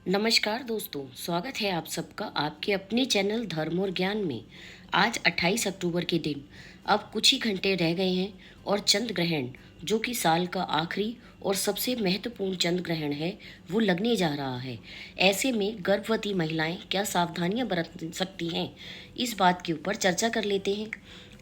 नमस्कार दोस्तों, स्वागत है आप सबका आपके अपने चैनल धर्म और ज्ञान में। आज 28 अक्टूबर के दिन अब कुछ ही घंटे रह गए हैं और चंद्र ग्रहण जो कि साल का आखिरी और सबसे महत्वपूर्ण चंद्र ग्रहण है वो लगने जा रहा है। ऐसे में गर्भवती महिलाएं क्या सावधानियां बरत सकती हैं, इस बात के ऊपर चर्चा कर लेते हैं।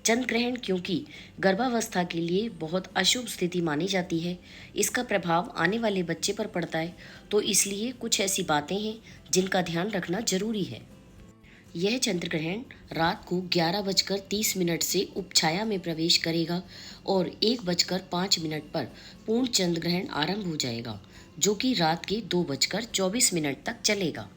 चंद्र ग्रहण क्योंकि गर्भावस्था के लिए बहुत अशुभ स्थिति मानी जाती है, इसका प्रभाव आने वाले बच्चे पर पड़ता है, तो इसलिए कुछ ऐसी बातें हैं जिनका ध्यान रखना जरूरी है। यह चंद्र ग्रहण रात को 11:30 से उपछाया में प्रवेश करेगा और 1:05 पर पूर्ण चंद्र ग्रहण आरंभ हो जाएगा, जो कि रात के 2:24 तक चलेगा।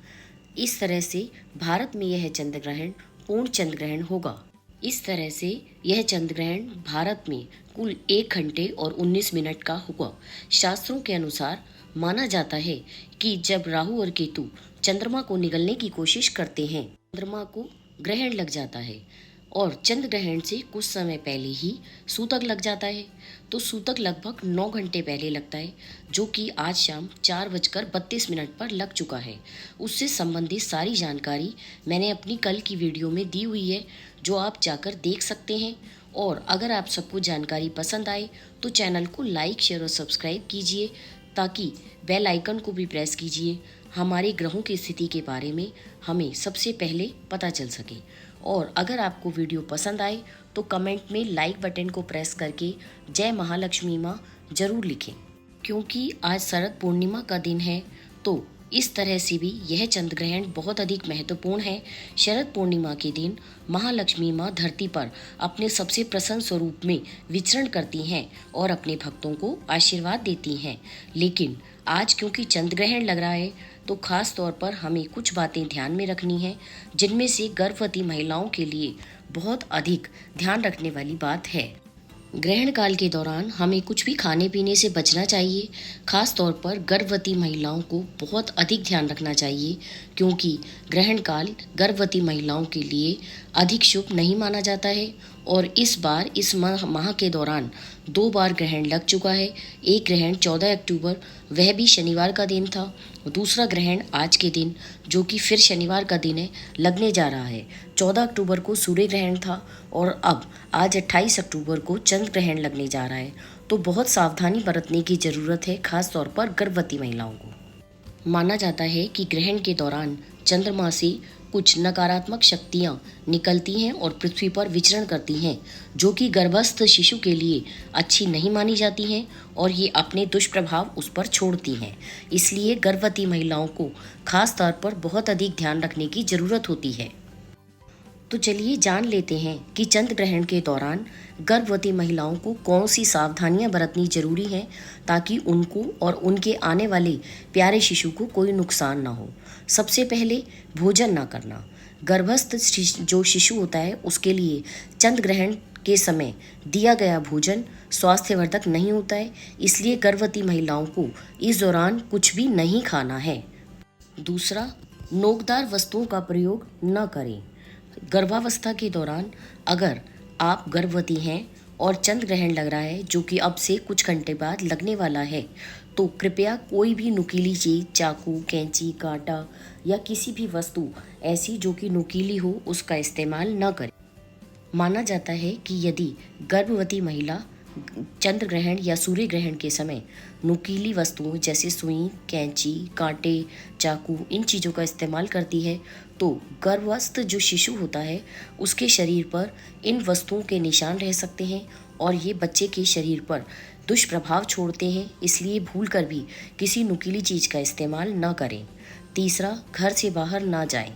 इस तरह से भारत में यह चंद्र ग्रहण पूर्ण चंद्र ग्रहण होगा। इस तरह से यह चंद्र ग्रहण भारत में कुल 1 घंटे और 19 मिनट का होगा। शास्त्रों के अनुसार माना जाता है कि जब राहु और केतु चंद्रमा को निगलने की कोशिश करते हैं, चंद्रमा को ग्रहण लग जाता है और चंद्र ग्रहण से कुछ समय पहले ही सूतक लग जाता है। तो सूतक लगभग 9 घंटे पहले लगता है, जो कि आज शाम 4:32 पर लग चुका है। उससे संबंधित सारी जानकारी मैंने अपनी कल की वीडियो में दी हुई है, जो आप जाकर देख सकते हैं। और अगर आप सबको जानकारी पसंद आए तो चैनल को लाइक, शेयर और सब्सक्राइब कीजिए, ताकि बेल आइकन को भी प्रेस कीजिए। हमारे ग्रहों की स्थिति के बारे में हमें सबसे पहले पता चल सके। और अगर आपको वीडियो पसंद आए तो कमेंट में लाइक बटन को प्रेस करके जय महालक्ष्मी माँ जरूर लिखें। क्योंकि आज शरद पूर्णिमा का दिन है, तो इस तरह से भी यह चंद्र ग्रहण बहुत अधिक महत्वपूर्ण है। शरद पूर्णिमा के दिन महालक्ष्मी माँ धरती पर अपने सबसे प्रसन्न स्वरूप में विचरण करती हैं और अपने भक्तों को आशीर्वाद देती हैं। लेकिन आज क्योंकि चंद्र ग्रहण लग रहा है, तो खास तौर पर हमें कुछ बातें ध्यान में रखनी है, जिनमें से गर्भवती महिलाओं के लिए बहुत अधिक ध्यान रखने वाली बात है। ग्रहण काल के दौरान हमें कुछ भी खाने पीने से बचना चाहिए। खास तौर पर गर्भवती महिलाओं को बहुत अधिक ध्यान रखना चाहिए, क्योंकि ग्रहण काल गर्भवती महिलाओं के लिए अधिक शुभ नहीं माना जाता है। और इस बार इस माह के दौरान 2 बार ग्रहण लग चुका है। एक ग्रहण 14 अक्टूबर, वह भी शनिवार का दिन था। दूसरा ग्रहण आज के दिन, जो कि फिर शनिवार का दिन है, लगने जा रहा है। 14 अक्टूबर को सूर्य ग्रहण था और अब आज 28 अक्टूबर को चंद्र ग्रहण लगने जा रहा है। तो बहुत सावधानी बरतने की ज़रूरत है, खास तौर पर गर्भवती महिलाओं को। माना जाता है कि ग्रहण के दौरान चंद्रमा से कुछ नकारात्मक शक्तियां निकलती हैं और पृथ्वी पर विचरण करती हैं, जो कि गर्भस्थ शिशु के लिए अच्छी नहीं मानी जाती हैं और ये अपने दुष्प्रभाव उस पर छोड़ती हैं। इसलिए गर्भवती महिलाओं को खास तौर पर बहुत अधिक ध्यान रखने की ज़रूरत होती है। तो चलिए जान लेते हैं कि चंद्र ग्रहण के दौरान गर्भवती महिलाओं को कौन सी सावधानियां बरतनी जरूरी हैं, ताकि उनको और उनके आने वाले प्यारे शिशु को कोई नुकसान ना हो। सबसे पहले भोजन ना करना। गर्भस्थ जो शिशु होता है उसके लिए चंद्र ग्रहण के समय दिया गया भोजन स्वास्थ्यवर्धक नहीं होता है, इसलिए गर्भवती महिलाओं को इस दौरान कुछ भी नहीं खाना है। दूसरा, नोकदार वस्तुओं का प्रयोग न करें। गर्भावस्था के दौरान अगर आप गर्भवती हैं और चंद्र ग्रहण लग रहा है, जो कि अब से कुछ घंटे बाद लगने वाला है, तो कृपया कोई भी नुकीली चीज़, चाकू, कैंची, कांटा या किसी भी वस्तु ऐसी जो कि नुकीली हो, उसका इस्तेमाल न करें। माना जाता है कि यदि गर्भवती महिला चंद्र ग्रहण या सूर्य ग्रहण के समय नुकीली वस्तुओं जैसे सुई, कैंची, कांटे, चाकू, इन चीज़ों का इस्तेमाल करती है, तो गर्भस्थ जो शिशु होता है उसके शरीर पर इन वस्तुओं के निशान रह सकते हैं और ये बच्चे के शरीर पर दुष्प्रभाव छोड़ते हैं। इसलिए भूल कर भी किसी नुकीली चीज़ का इस्तेमाल न करें। तीसरा, घर से बाहर ना जाएं।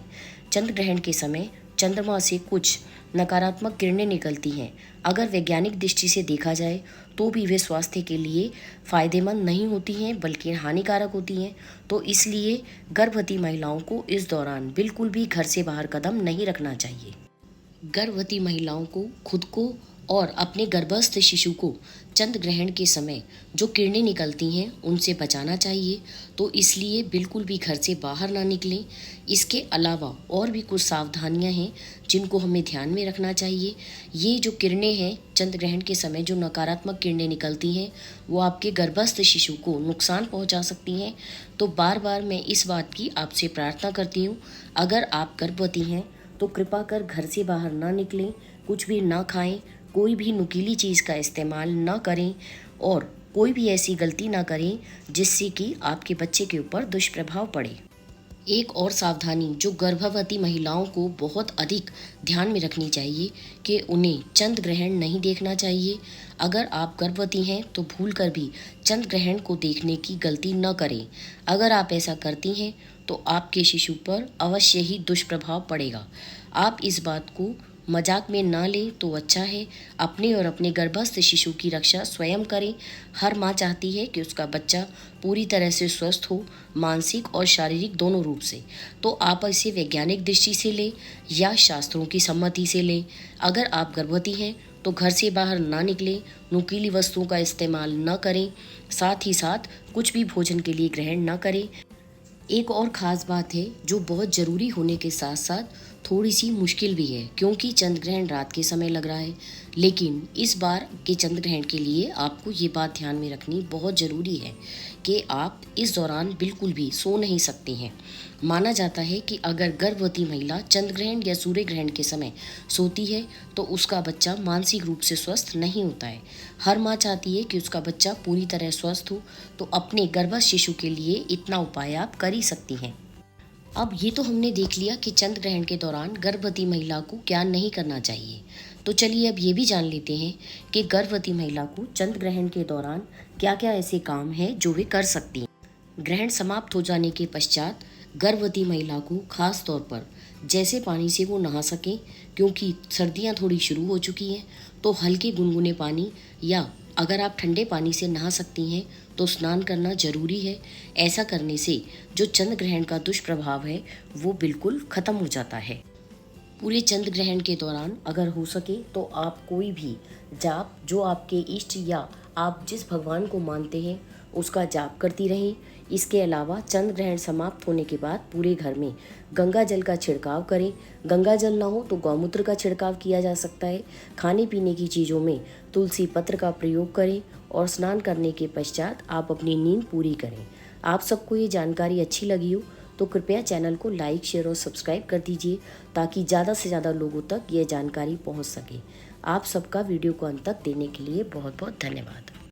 चंद्र ग्रहण के समय चंद्रमा से कुछ नकारात्मक किरणें निकलती हैं। अगर वैज्ञानिक दृष्टि से देखा जाए तो भी वे स्वास्थ्य के लिए फ़ायदेमंद नहीं होती हैं, बल्कि हानिकारक होती हैं। तो इसलिए गर्भवती महिलाओं को इस दौरान बिल्कुल भी घर से बाहर कदम नहीं रखना चाहिए। गर्भवती महिलाओं को खुद को और अपने गर्भस्थ शिशु को चंद्र ग्रहण के समय जो किरणें निकलती हैं उनसे बचाना चाहिए। तो इसलिए बिल्कुल भी घर से बाहर ना निकलें। इसके अलावा और भी कुछ सावधानियां हैं जिनको हमें ध्यान में रखना चाहिए। ये जो किरणें हैं चंद्र ग्रहण के समय जो नकारात्मक किरणें निकलती हैं वो आपके गर्भस्थ शिशु को नुकसान पहुंचा सकती हैं। तो बार बार मैं इस बात की आपसे प्रार्थना करती हूँ, अगर आप गर्भवती हैं तो कृपा कर घर से बाहर ना निकलें, कुछ भी ना खाएं, कोई भी नुकीली चीज़ का इस्तेमाल ना करें और कोई भी ऐसी गलती ना करें जिससे कि आपके बच्चे के ऊपर दुष्प्रभाव पड़े। एक और सावधानी जो गर्भवती महिलाओं को बहुत अधिक ध्यान में रखनी चाहिए कि उन्हें चंद्र ग्रहण नहीं देखना चाहिए। अगर आप गर्भवती हैं तो भूलकर भी चंद्र ग्रहण को देखने की गलती न करें। अगर आप ऐसा करती हैं तो आपके शिशु पर अवश्य ही दुष्प्रभाव पड़ेगा। आप इस बात को मजाक में ना लें तो अच्छा है। अपने और अपने गर्भस्थ शिशु की रक्षा स्वयं करें। हर माँ चाहती है कि उसका बच्चा पूरी तरह से स्वस्थ हो, मानसिक और शारीरिक दोनों रूप से। तो आप इसे वैज्ञानिक दृष्टि से लें या शास्त्रों की सम्मति से लें। अगर आप गर्भवती हैं तो घर से बाहर ना निकलें, नुकीली वस्तुओं का इस्तेमाल न करें, साथ ही साथ कुछ भी भोजन के लिए ग्रहण न करें। एक और ख़ास बात है जो बहुत ज़रूरी होने के साथ साथ थोड़ी सी मुश्किल भी है, क्योंकि चंद्र ग्रहण रात के समय लग रहा है। लेकिन इस बार के चंद्र ग्रहण के लिए आपको ये बात ध्यान में रखनी बहुत ज़रूरी है कि आप इस दौरान बिल्कुल भी सो नहीं सकते हैं। माना जाता है कि अगर गर्भवती महिला चंद्र ग्रहण या सूर्य ग्रहण के समय सोती है तो उसका बच्चा मानसिक रूप से स्वस्थ नहीं होता है। हर माँ चाहती है कि उसका बच्चा पूरी तरह स्वस्थ हो, तो अपने गर्भस्थ शिशु के लिए इतना उपाय आप कर ही सकती हैं। अब ये तो हमने देख लिया कि चंद्र ग्रहण के दौरान गर्भवती महिला को क्या नहीं करना चाहिए। तो चलिए अब ये भी जान लेते हैं कि गर्भवती महिला को चंद्र ग्रहण के दौरान क्या क्या ऐसे काम हैं जो वे कर सकती हैं। ग्रहण समाप्त हो जाने के पश्चात गर्भवती महिला को खास तौर पर जैसे पानी से वो नहा सकें, क्योंकि सर्दियाँ थोड़ी शुरू हो चुकी हैं, तो हल्के गुनगुने पानी या अगर आप ठंडे पानी से नहा सकती हैं तो स्नान करना ज़रूरी है। ऐसा करने से जो चंद्र ग्रहण का दुष्प्रभाव है वो बिल्कुल ख़त्म हो जाता है। पूरे चंद्र ग्रहण के दौरान अगर हो सके तो आप कोई भी जाप जो आपके इष्ट या आप जिस भगवान को मानते हैं उसका जाप करती रहें। इसके अलावा चंद्र ग्रहण समाप्त होने के बाद पूरे घर में गंगा जल का छिड़काव करें। गंगा जल ना हो तो गौमूत्र का छिड़काव किया जा सकता है। खाने पीने की चीज़ों में तुलसी पत्र का प्रयोग करें और स्नान करने के पश्चात आप अपनी नींद पूरी करें। आप सबको ये जानकारी अच्छी लगी हो तो कृपया चैनल को लाइक, शेयर और सब्सक्राइब कर दीजिए ताकि ज़्यादा से ज़्यादा लोगों तक ये जानकारी पहुंच सके। आप सबका वीडियो को अंत तक देने के लिए बहुत बहुत धन्यवाद।